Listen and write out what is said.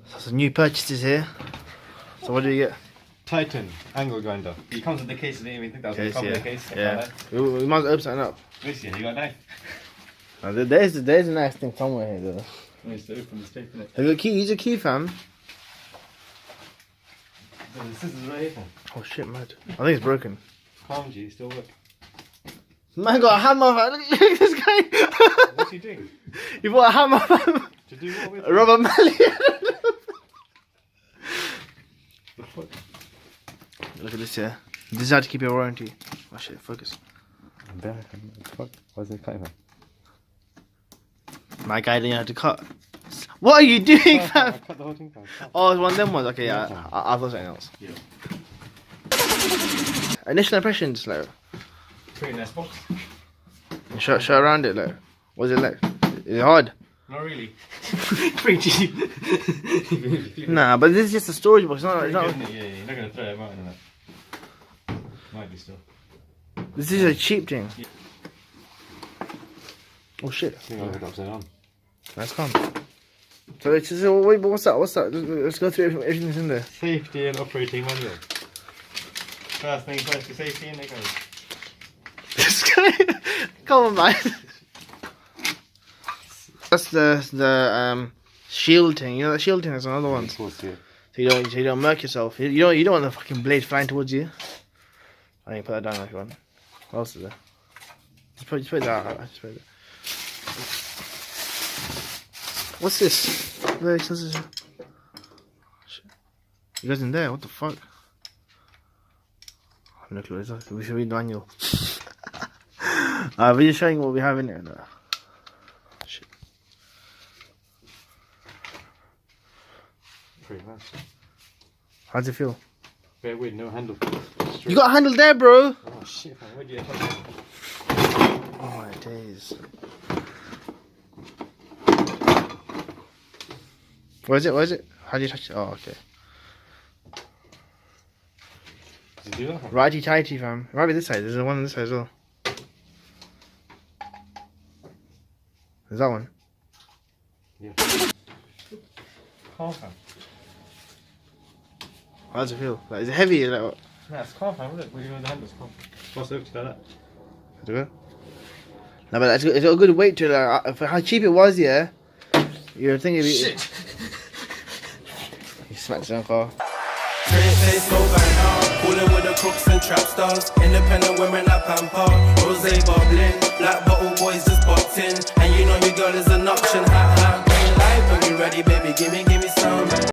So some new purchases here. So what do you get? Titan angle grinder. It comes with the case. I didn't even think that was going to come with the case. Yeah. We might as well open something up. This year, you got a knife. There's a nice thing somewhere here though. Nice to open this tape, innit? Have you got a key? Use a key, fam. The scissors right here, fam. Oh shit, mad. I think it's broken. Calm G, still work. Man got a hammer, fam. Look at this guy. What's he doing? He bought a hammer, fam. To do what with? A rubber mallet. The fuck? Look at this here. This is how to keep your warranty. Oh shit, focus. I'm back. Fuck. Why is it cutting, man? My guy didn't know how to cut. What are you doing, fam? I cut the whole thing, fam. Oh, it's one of them ones. Okay, yeah. I thought something else. Yeah. Initial impressions, like. Pretty nice box. Show around it, like. What's it like? Is it hard? Not really. Pretty cheap. Nah, but this is just a storage box. It's not. Yeah, you're not going to throw it out in that. Might be still. This is a cheap thing. Yeah. Oh shit. I think I'll head upside down. That's calm. So it's just, wait, but what's that? What's that? Let's go through everything that's in there. Safety and operating manual. First thing first, your safety and they go. This guy. Come on, man. That's the shield thing. You know that shield thing? That's another one. Of course, yeah. So you don't murk yourself. You don't want the fucking blade flying towards you. I think put that down if you want. What else is there? Just put that. Just put it. What's this? Very sensitive. Shit. It goes in there. What the fuck? I have no clue. We should read the manual. We're just showing what we have in there. No. Shit. Pretty nice. How does it feel? Very weird, no handle. You got a handle there, bro. Oh shit, man. Where'd you attach it? Oh my days. Where is it? How do you touch it? Oh, okay. Did you do that? Righty tighty, fam. Right this side. There's one on this side as well. There's that one. Yeah. Calm, fam. How does it feel? Like, is it heavy? Like, what? Nah, it's calm, fam. Look, we're doing the handles. Calm. Pass over to that. Is it good? No, but it's got a good weight to it. Like, for how cheap it was, yeah. You're thinking. Shit! He smacked his own car. Cooling with the crooks and trap stars. Independent women like Pampa. Rose bubbling. Black bottle boys just boxing. And you know your girl is an option. Ha ha. Green light when you ready, baby. Give me some.